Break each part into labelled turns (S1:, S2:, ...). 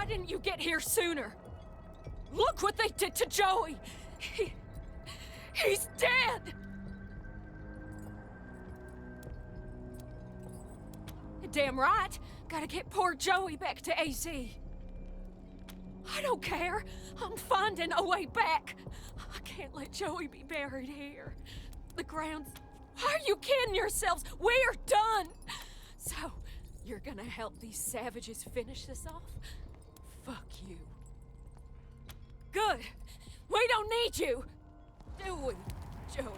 S1: Why didn't you get here sooner? Look what they did to Joey! He's dead! Damn right. Gotta get poor Joey back to AZ. I don't care. I'm finding a way back. I can't let Joey be buried here. The ground's... Are you kidding yourselves? We're done! So, you're gonna help these savages finish this off? Fuck you. Good. We don't need you. Do we, Joey?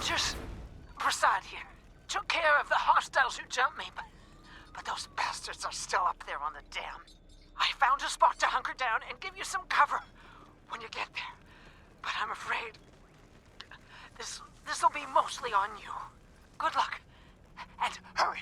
S2: Rangers, Prasad here. Took care of the hostiles who jumped me, but those bastards are still up there on the dam. I found a spot to hunker down and give you some cover when you get there. But I'm afraid this'll be mostly on you. Good luck, and hurry.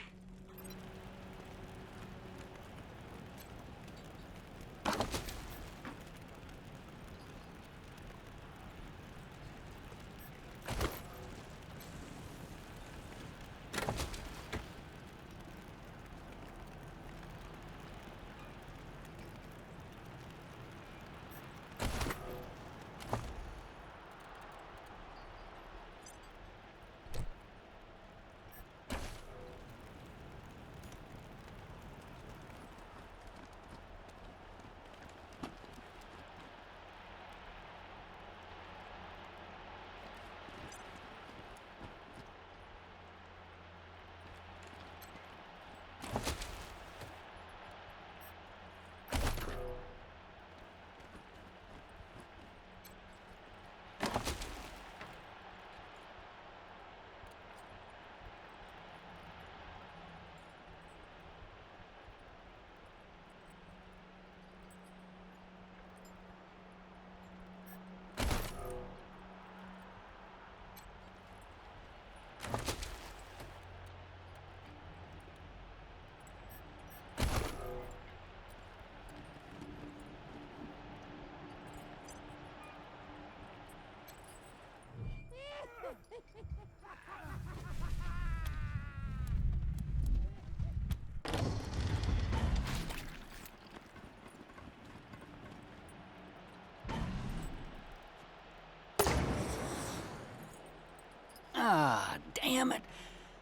S3: Ah, damn it.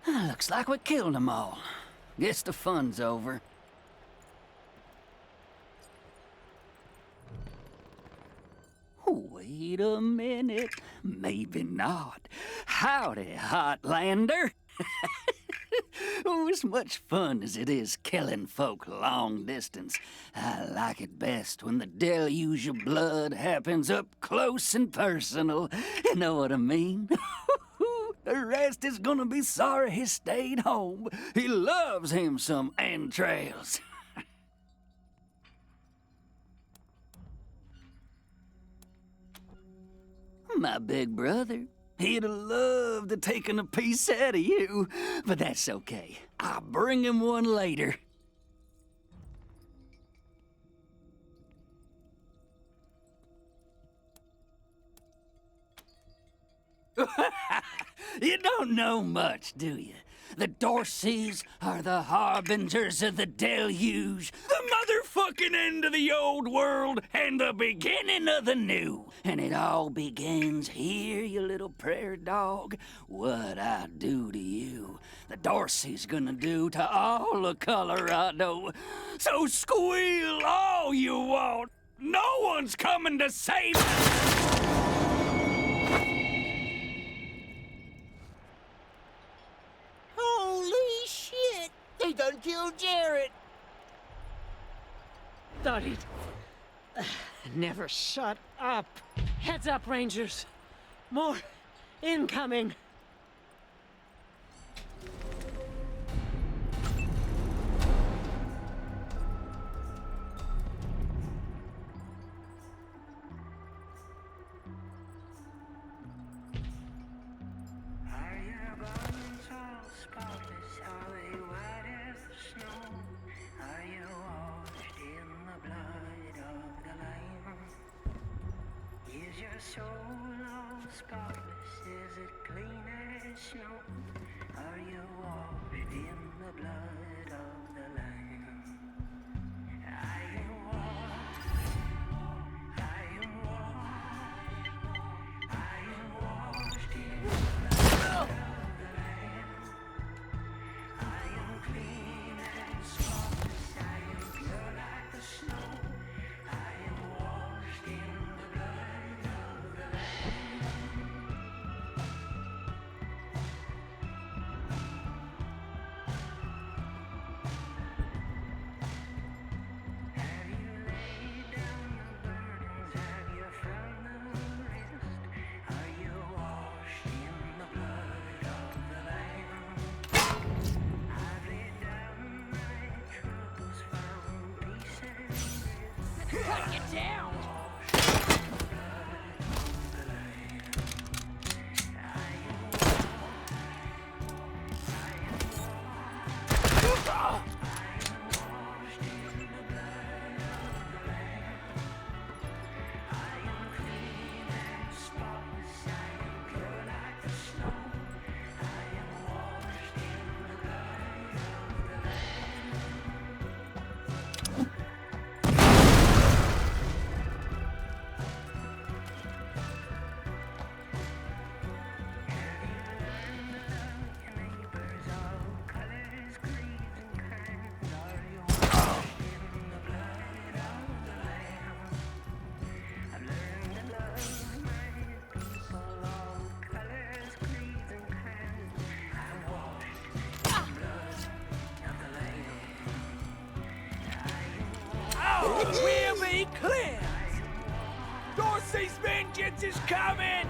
S3: Looks like we killed them all. Guess the fun's over. Wait a minute. Maybe not. Howdy, Hotlander. Oh, as much fun as it is killing folk long distance, I like it best when the deluge of blood happens up close and personal. You know what I mean? The rest is gonna be sorry he stayed home. He loves him some entrails. My big brother, he'd have loved to taken a piece out of you, but that's okay. I'll bring him one later. You don't know much, do you? The Dorseys are the harbingers of the deluge, the motherfucking end of the old world, and the beginning of the new. And it all begins here, you little prairie dog. What I do to you, the Dorsey's gonna do to all of Colorado. So squeal all you want. No one's coming to save us.
S4: Holy shit! They done killed Jared!
S2: Thought he'd never shut up. Heads up, Rangers. More incoming.
S5: Soul all spotless, is it clean as snow? Are you washed in the blood of the Lamb? I am washed, I am washed, I am washed in the blood of the Lamb. I am clean and spotless, I am pure like the snow. I am washed in the blood of the Lamb.
S3: down! We'll be clear! Dorsey's vengeance is coming!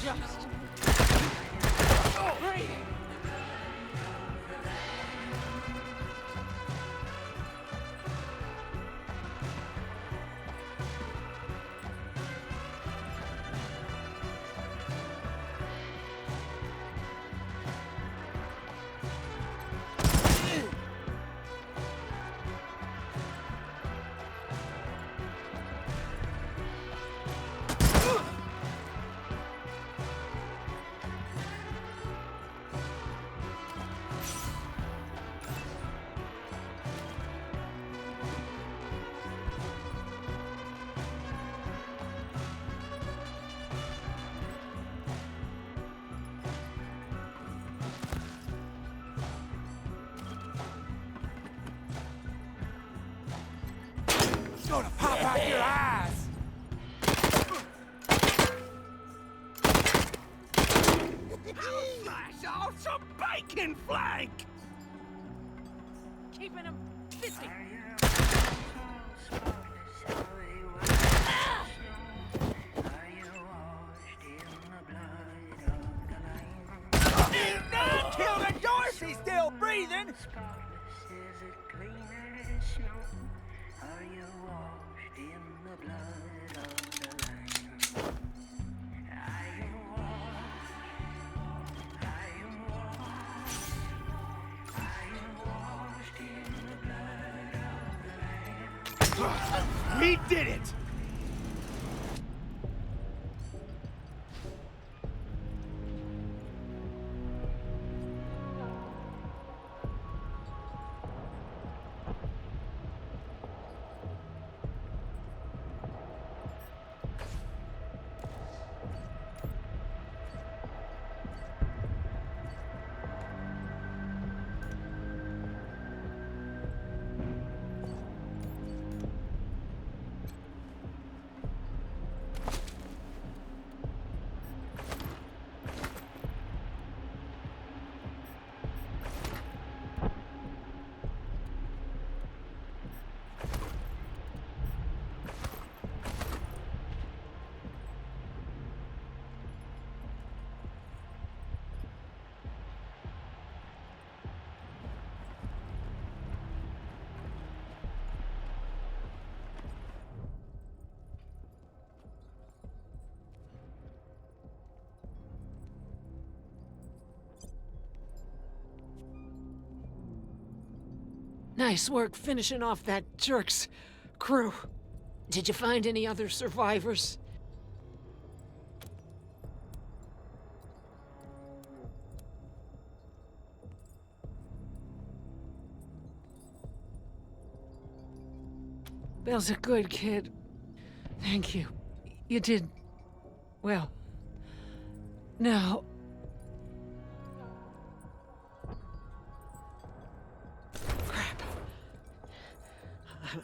S3: Just... breathe! Gonna pop out your eyes! Smash off some bacon flank!
S1: Keeping him busy.
S4: None killed a Dorsey still breathing!
S6: He did it!
S2: Nice work finishing off that jerk's crew. Did you find any other survivors? Bill's a good kid. Thank you. You did... well. Now... crap.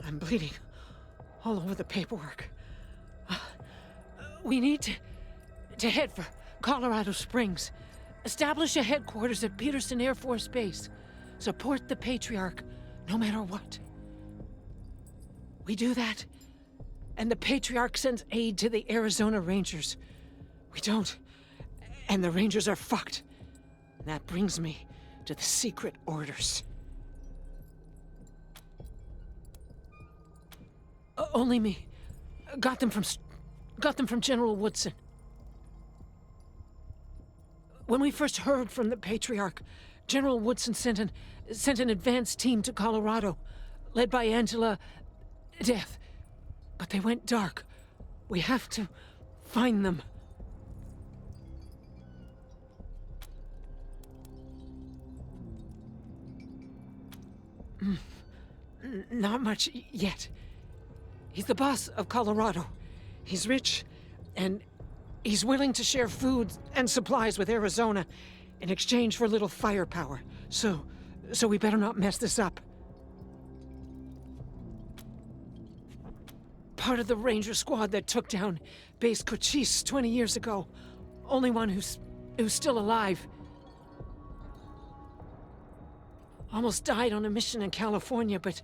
S2: I'm bleeding all over the paperwork. We need to head for Colorado Springs. Establish a headquarters at Peterson Air Force Base. Support the Patriarch, no matter what. We do that, and the Patriarch sends aid to the Arizona Rangers. We don't, and the Rangers are fucked. That brings me to the secret orders. Only me. Got them from General Woodson. When we first heard from the Patriarch, General Woodson sent an advance team to Colorado, led by Angela Death. But they went dark. We have to find them. Not much yet. He's the boss of Colorado. He's rich, and he's willing to share food and supplies with Arizona in exchange for a little firepower. So we better not mess this up. Part of the Ranger squad that took down Base Cochise 20 years ago. Only one who's still alive. Almost died on a mission in California, but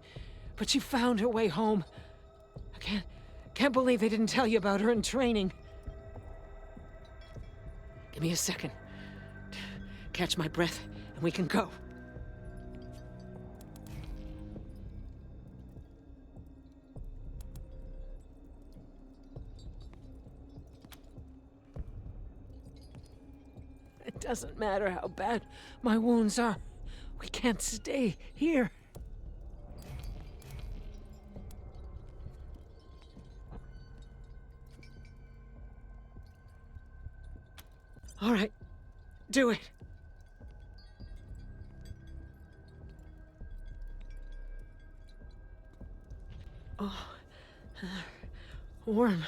S2: she found her way home. I can't believe they didn't tell you about her in training. Give me a second. Catch my breath, and we can go. It doesn't matter how bad my wounds are. We can't stay here. All right, do it. Oh, warm.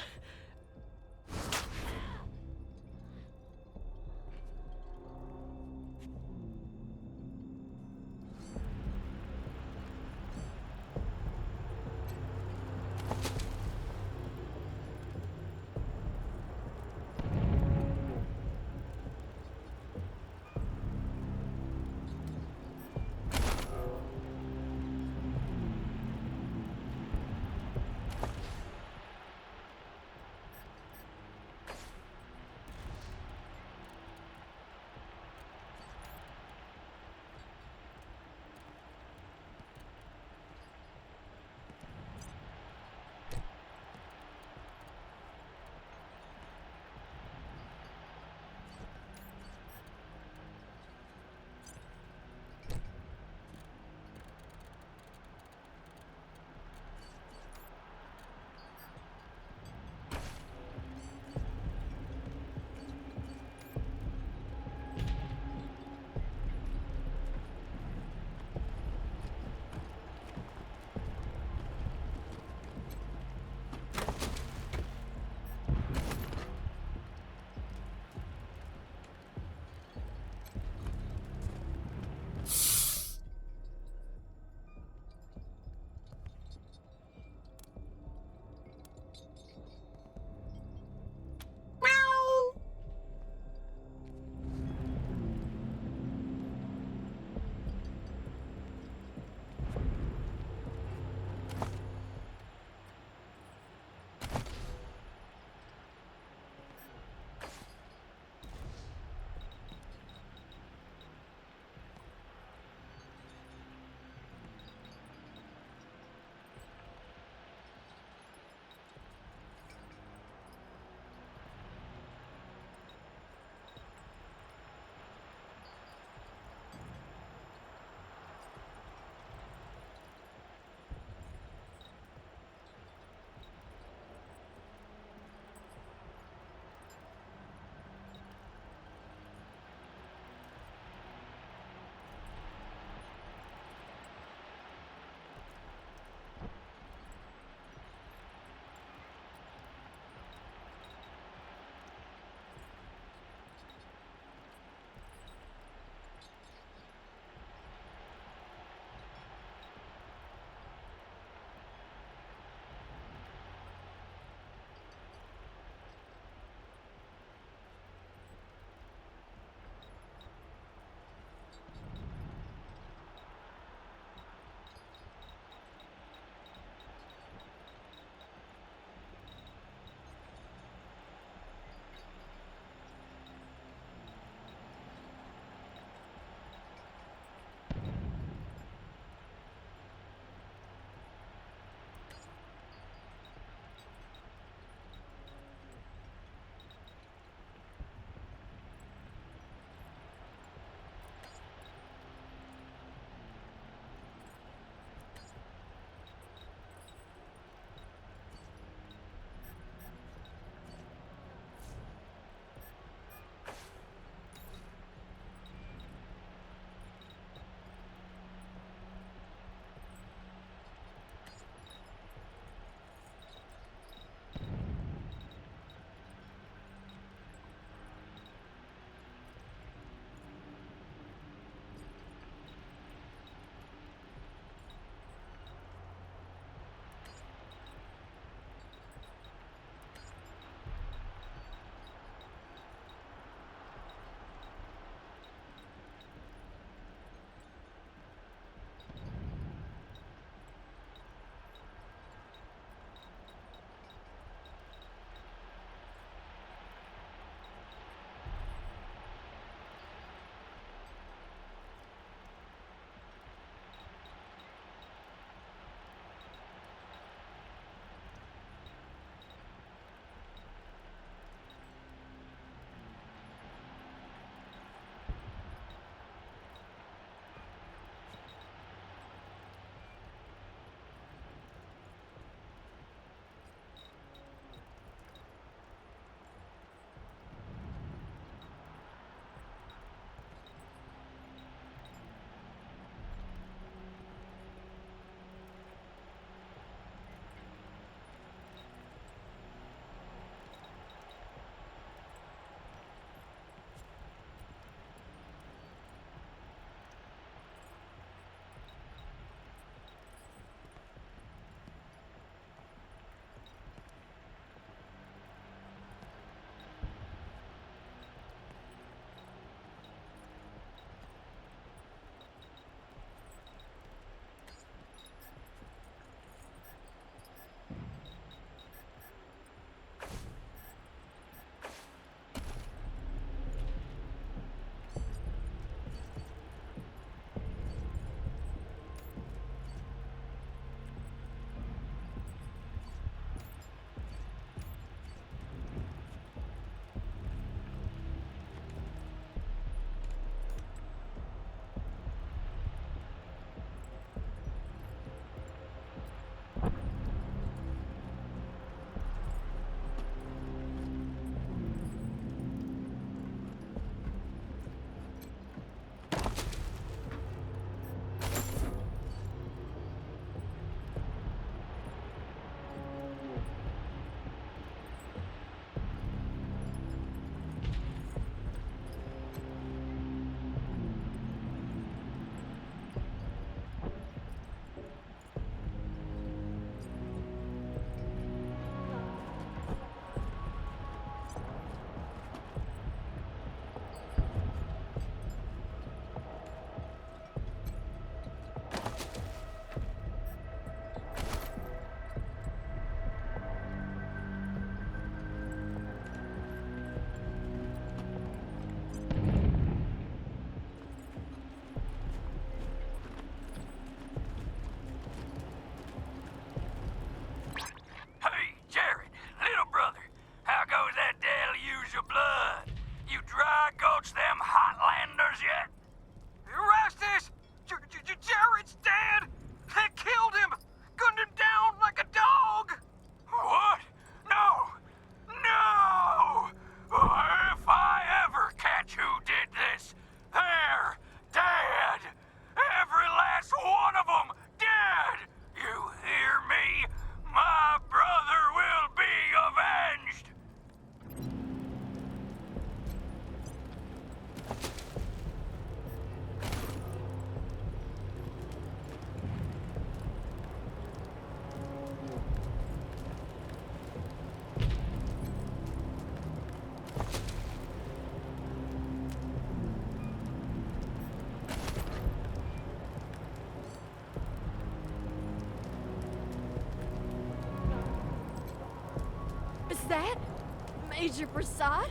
S7: Major Prasad?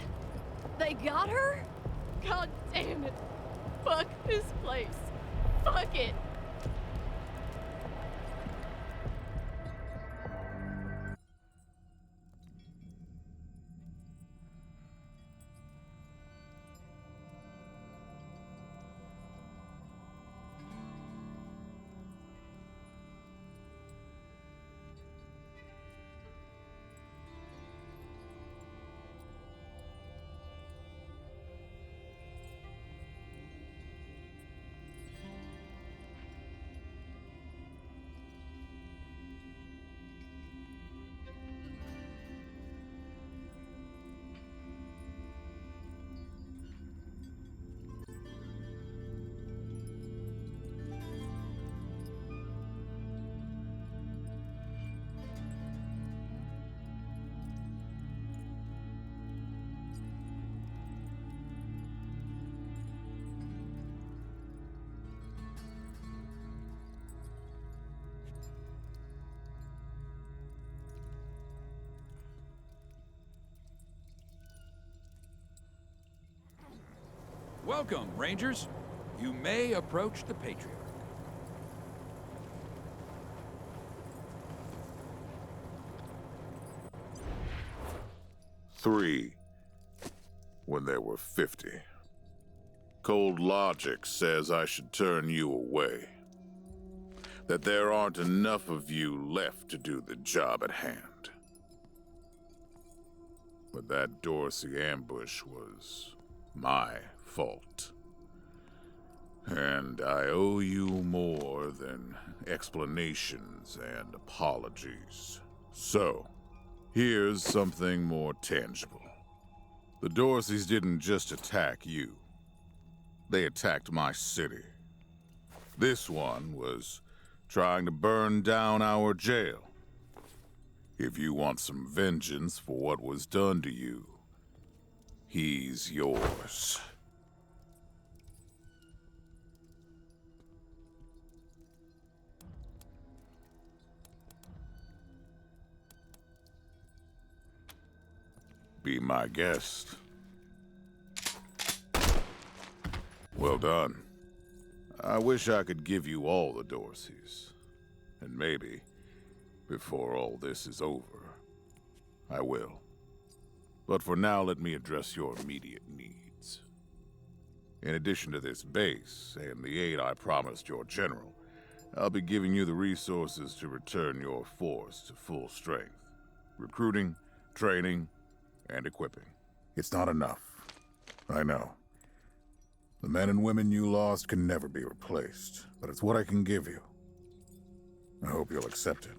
S7: They got her? God damn it. Fuck this place. Fuck it.
S8: Welcome, Rangers. You may approach the Patriarch.
S9: 3 when there were 50. Cold logic says I should turn you away. That there aren't enough of you left to do the job at hand. But that Dorsey ambush was my fault. And I owe you more than explanations and apologies. So, here's something more tangible. The Dorseys didn't just attack you. They attacked my city. This one was trying to burn down our jail. If you want some vengeance for what was done to you, he's yours. Be my guest. Well done. I wish I could give you all the Dorseys. And maybe, before all this is over, I will. But for now, let me address your immediate needs. In addition to this base and the aid I promised your general, I'll be giving you the resources to return your force to full strength. Recruiting, training, and equipping. It's not enough. I know. The men and women you lost can never be replaced, but it's what I can give you. I hope you'll accept it.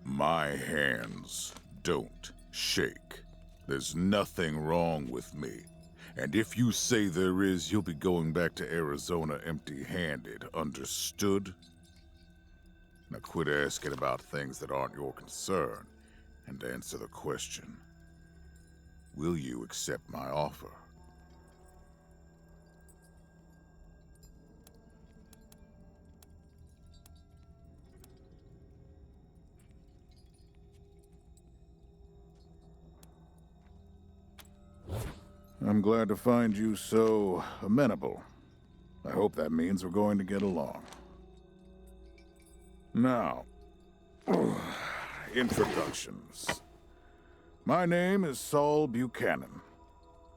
S9: My hands don't shake. There's nothing wrong with me. And if you say there is, you'll be going back to Arizona empty-handed, understood? Now quit asking about things that aren't your concern, and answer the question. Will you accept my offer? I'm glad to find you so amenable. I hope that means we're going to get along. Now, introductions. My name is Saul Buchanan.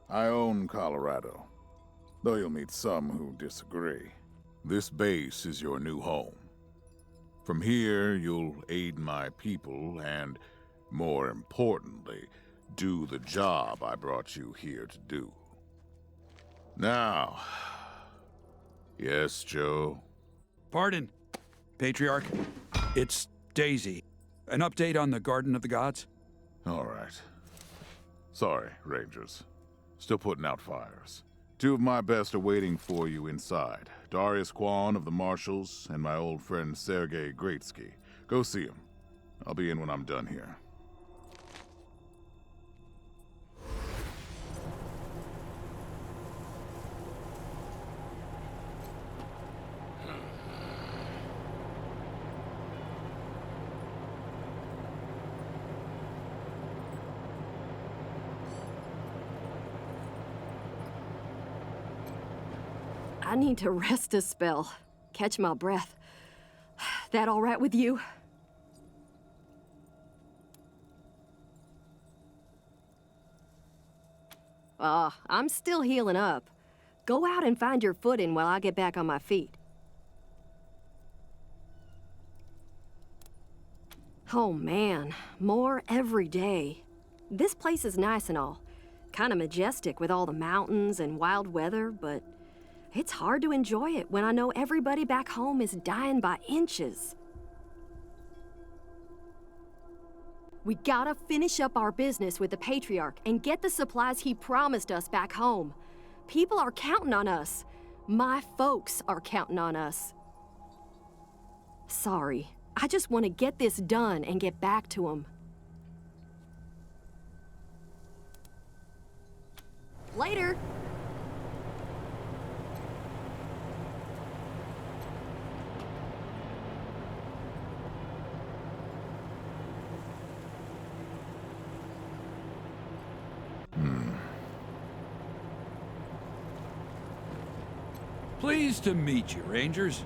S9: I own Colorado, though you'll meet some who disagree. This base is your new home. From here, you'll aid my people and, more importantly, do the job I brought you here to do. Now, yes, Joe?
S8: Pardon, Patriarch. It's Daisy. An update on the Garden of the Gods?
S9: All right. Sorry, Rangers. Still putting out fires. 2 of my best are waiting for you inside. Darius Kwan of the Marshals and my old friend Sergei Greatsky. Go see him. I'll be in when I'm done here.
S7: I need to rest a spell. Catch my breath. That all right with you? I'm still healing up. Go out and find your footing while I get back on my feet. Oh man, more every day. This place is nice and all. Kinda majestic with all the mountains and wild weather, but it's hard to enjoy it when I know everybody back home is dying by inches. We gotta finish up our business with the Patriarch and get the supplies he promised us back home. People are counting on us. My folks are counting on us. Sorry, I just want to get this done and get back to them. Later.
S8: Pleased to meet you, Rangers.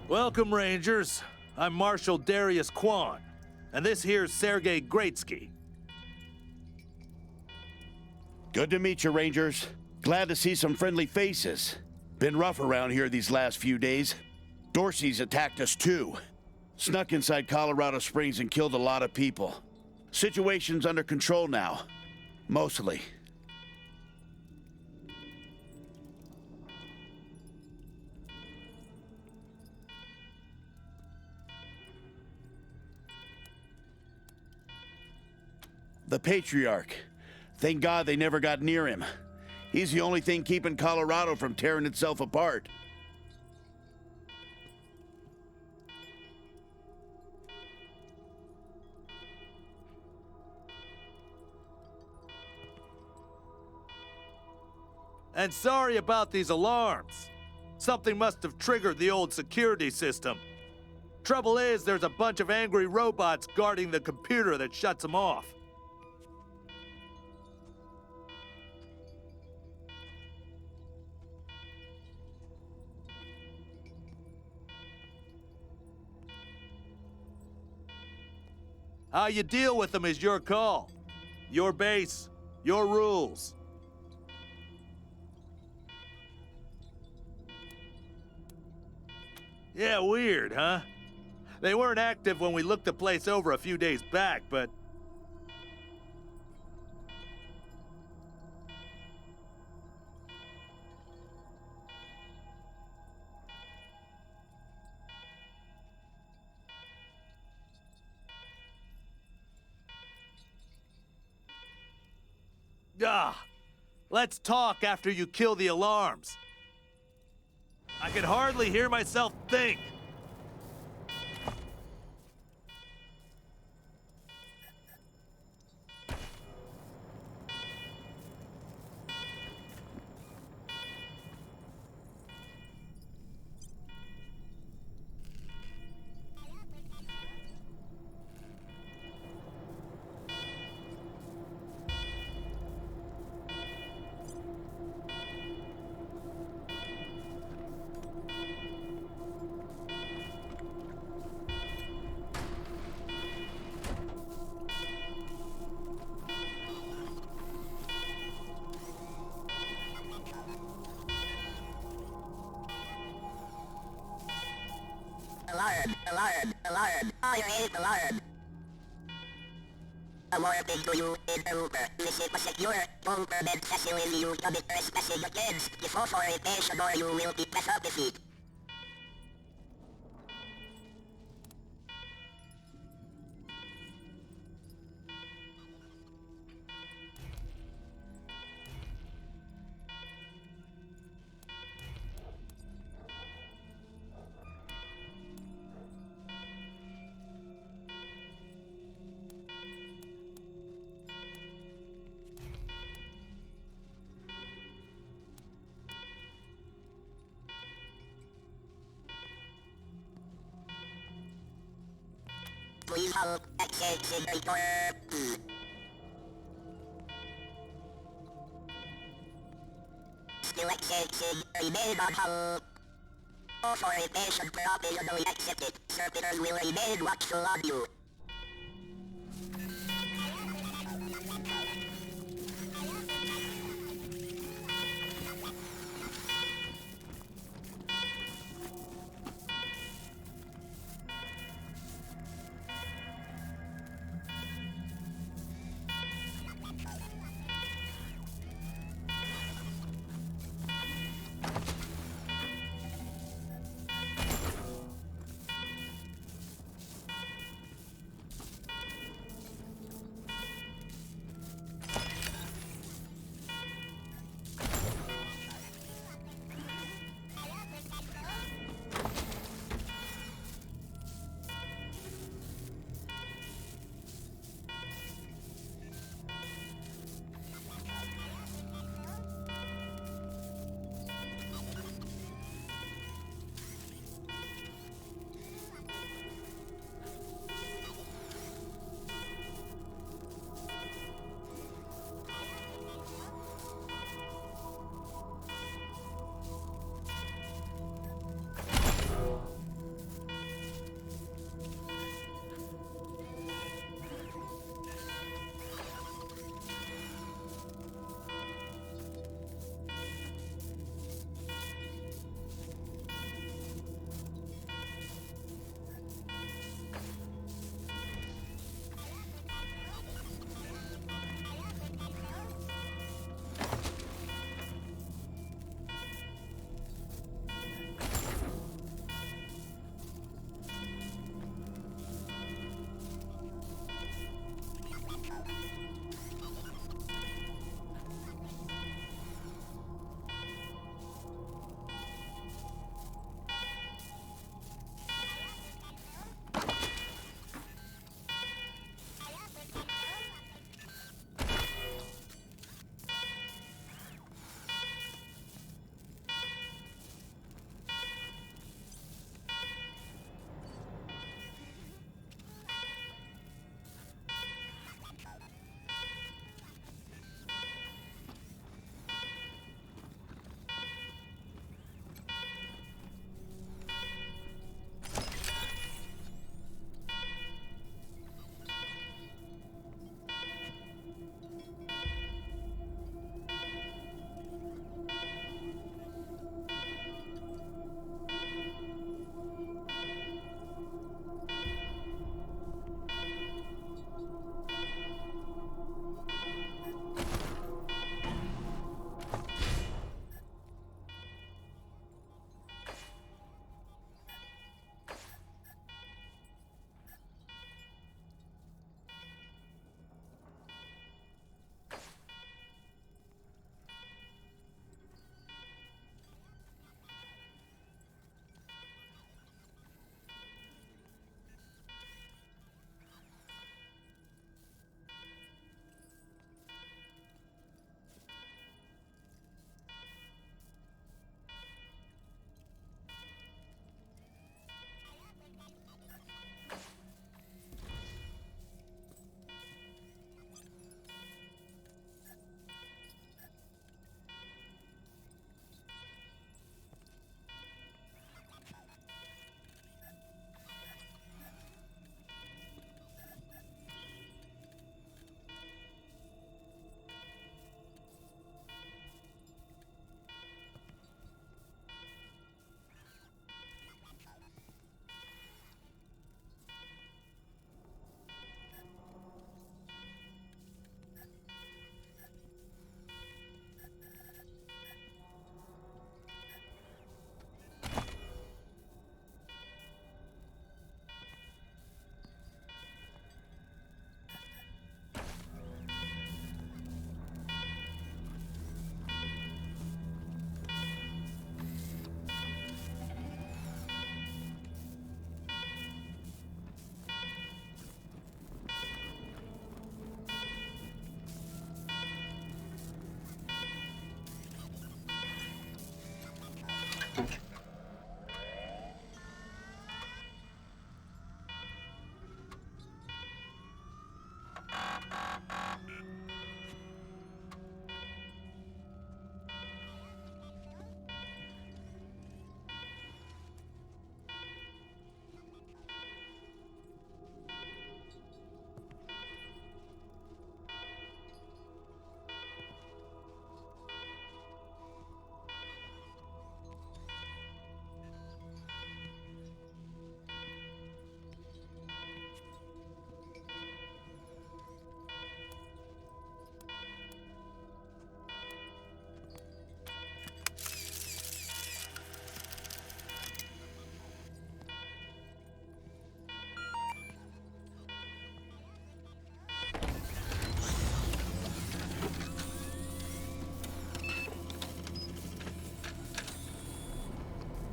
S6: Welcome, Rangers. I'm Marshal Darius Kwan, and this here's Sergei Greatsky.
S10: Good to meet you, Rangers. Glad to see some friendly faces. Been rough around here these last few days. Dorsey's attacked us too. Snuck inside Colorado Springs and killed a lot of people. Situation's under control now. Mostly. The Patriarch. Thank God they never got near him. He's the only thing keeping Colorado from tearing itself apart.
S6: And sorry about these alarms. Something must have triggered the old security system. Trouble is, there's a bunch of angry robots guarding the computer that shuts them off. How you deal with them is your call. Your base, your rules. Yeah, weird, huh? They weren't active when we looked the place over a few days back, but... let's talk after you kill the alarms. I can hardly hear myself think.
S5: Alarm, alarm, alarm. I hate alarm. A warping to you in the Uber. Visit a secure bunker bed facility you commit trespassing against. If authorization or you will be without defeat. Please hold accessing the door. Still accessing, remain on hold. Authorization provisionally accepted. Servitors will remain watchful on you.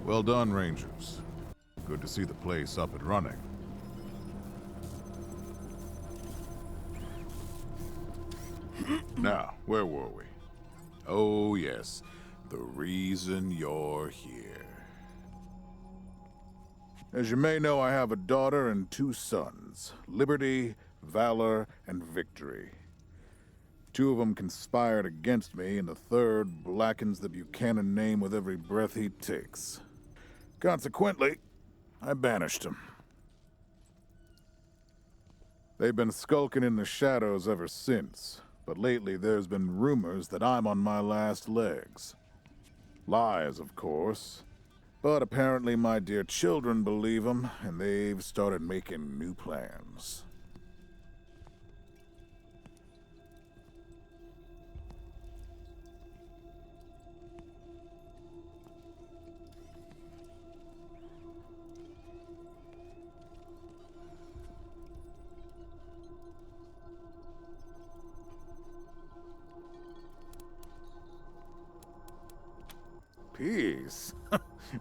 S9: Well done, Rangers. Good to see the place up and running. Now, where were we? Oh, yes. The reason you're here. As you may know, I have a daughter and 2 sons. Liberty, Valor, and Victory. 2 of them conspired against me, and the 3rd blackens the Buchanan name with every breath he takes. Consequently, I banished him. They've been skulking in the shadows ever since, but lately there's been rumors that I'm on my last legs. Lies, of course, but apparently my dear children believe them, and they've started making new plans. Peace.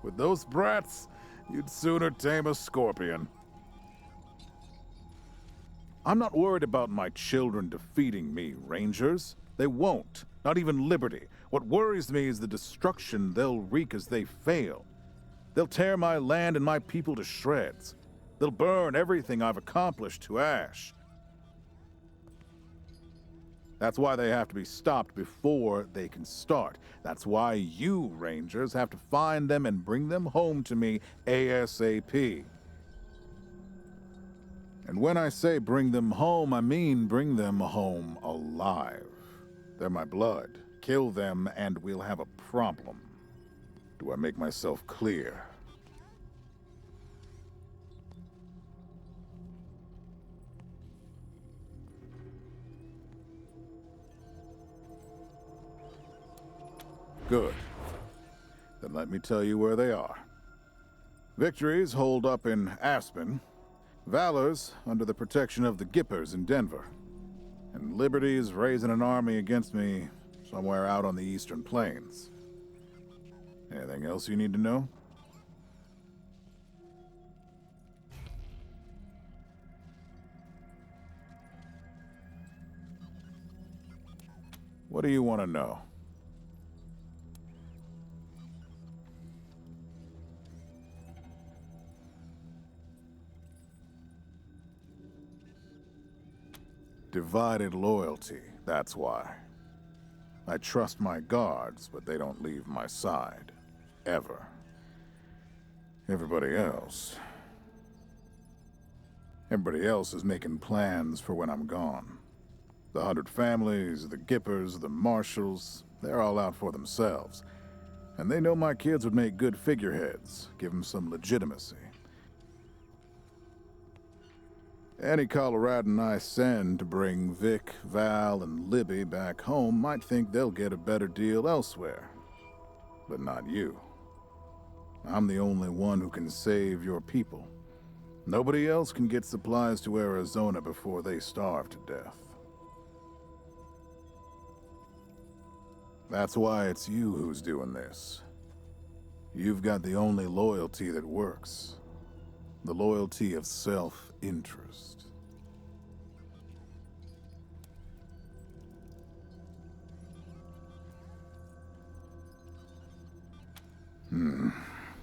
S9: With those brats, you'd sooner tame a scorpion. I'm not worried about my children defeating me, Rangers. They won't. Not even Liberty. What worries me is the destruction they'll wreak as they fail. They'll tear my land and my people to shreds. They'll burn everything I've accomplished to ash. That's why they have to be stopped before they can start. That's why you, Rangers, have to find them and bring them home to me ASAP. And when I say bring them home, I mean bring them home alive. They're my blood. Kill them and we'll have a problem. Do I make myself clear? Good. Then let me tell you where they are. Victory's holed up in Aspen. Valor's under the protection of the Gippers in Denver. And Liberty's raising an army against me somewhere out on the Eastern Plains. Anything else you need to know? What do you want to know? Divided loyalty, that's why. I trust my guards, but they don't leave my side. Ever. Everybody else is making plans for when I'm gone. The 100 families, the Gippers, the Marshals, they're all out for themselves. And they know my kids would make good figureheads, give them some legitimacy. Any Coloradan I send to bring Vic, Val, and Libby back home might think they'll get a better deal elsewhere. But not you. I'm the only one who can save your people. Nobody else can get supplies to Arizona before they starve to death. That's why it's you who's doing this. You've got the only loyalty that works. The loyalty of self-interest.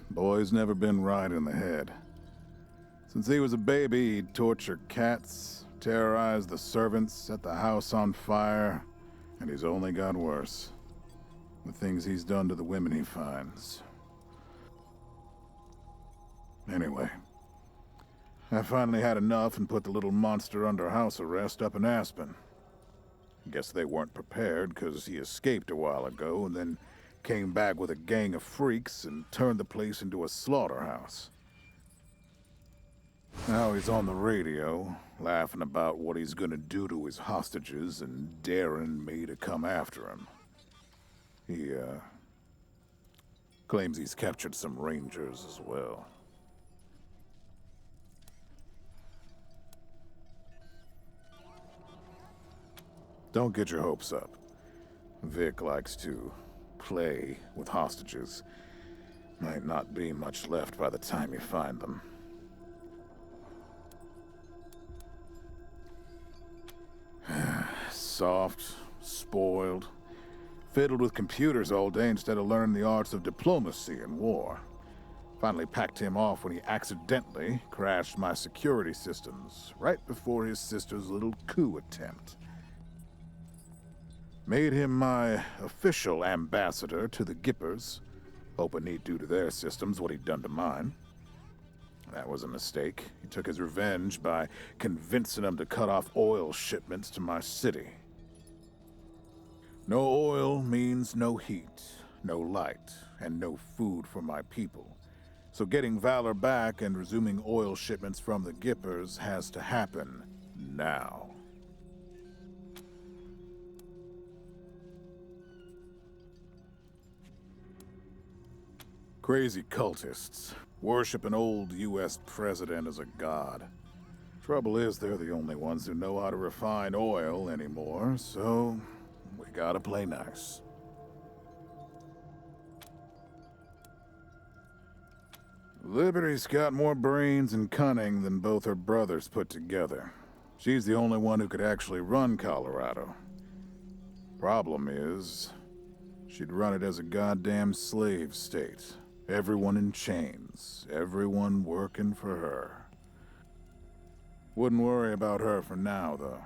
S9: Boy's never been right in the head. Since he was a baby, he'd torture cats, terrorize the servants, set the house on fire, and he's only got worse. The things he's done to the women he finds. Anyway, I finally had enough and put the little monster under house arrest up in Aspen. Guess they weren't prepared because he escaped a while ago and then came back with a gang of freaks and turned the place into a slaughterhouse. Now he's on the radio, laughing about what he's gonna do to his hostages and daring me to come after him. He, claims he's captured some Rangers as well. Don't get your hopes up. Vic likes to play with hostages. Might not be much left by the time you find them. Soft, spoiled, fiddled with computers all day instead of learning the arts of diplomacy and war. Finally packed him off when he accidentally crashed my security systems right before his sister's little coup attempt. Made him my official ambassador to the Gippers, hoping he'd do to their systems what he'd done to mine. That was a mistake. He took his revenge by convincing them to cut off oil shipments to my city. No oil means no heat, no light, and no food for my people. So getting Valor back and resuming oil shipments from the Gippers has to happen now. Crazy cultists worship an old U.S. president as a god. Trouble is, they're the only ones who know how to refine oil anymore, so we gotta play nice. Liberty's got more brains and cunning than both her brothers put together. She's the only one who could actually run Colorado. Problem is, she'd run it as a goddamn slave state. Everyone in chains, everyone working for her. Wouldn't worry about her for now, though.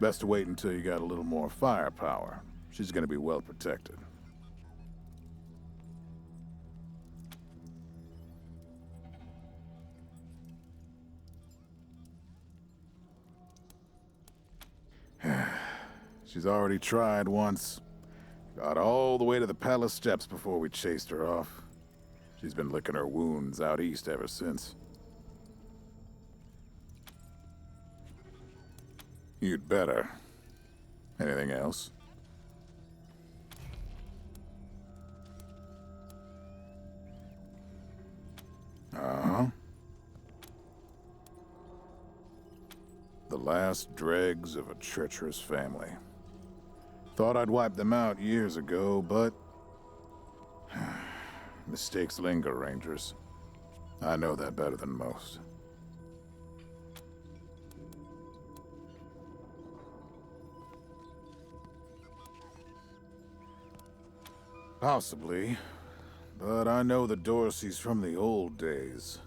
S9: Best to wait until you got a little more firepower. She's gonna be well protected. She's already tried once. Got all the way to the palace steps before we chased her off. She's been licking her wounds out east ever since. You'd better. Anything else? Uh-huh. The last dregs of a treacherous family. Thought I'd wiped them out years ago, but mistakes linger, Rangers. I know that better than most. Possibly, but I know the Dorseys from the old days.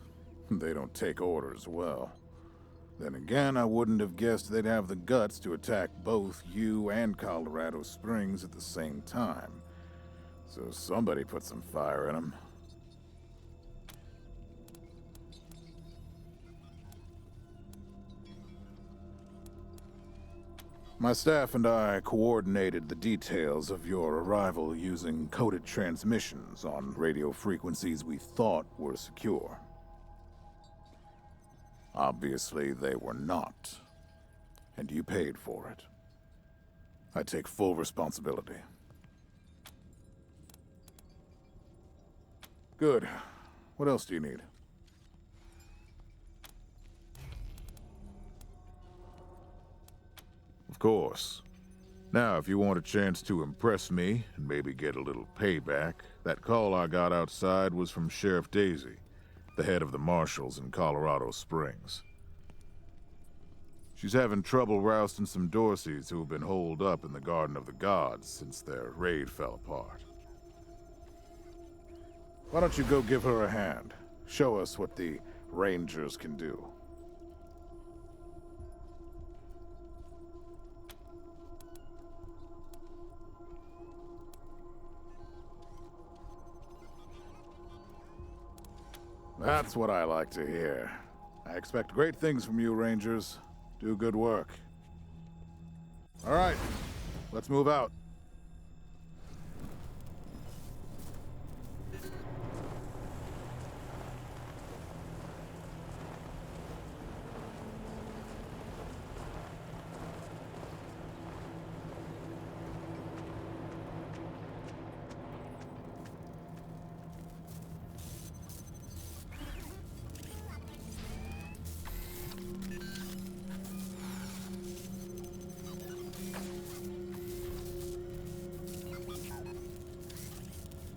S9: They don't take orders well. Then again, I wouldn't have guessed they'd have the guts to attack both you and Colorado Springs at the same time. So somebody put some fire in them. My staff and I coordinated the details of your arrival using coded transmissions on radio frequencies we thought were secure. Obviously, they were not. And you paid for it. I take full responsibility. Good. What else do you need? Of course. Now, if you want a chance to impress me and maybe get a little payback, that call I got outside was from Sheriff Daisy, the head of the marshals in Colorado Springs. She's having trouble rousting some Dorseys who have been holed up in the Garden of the Gods since their raid fell apart. Why don't you go give her a hand? Show us what the Rangers can do. That's what I like to hear. I expect great things from you, Rangers. Do good work. All right, let's move out.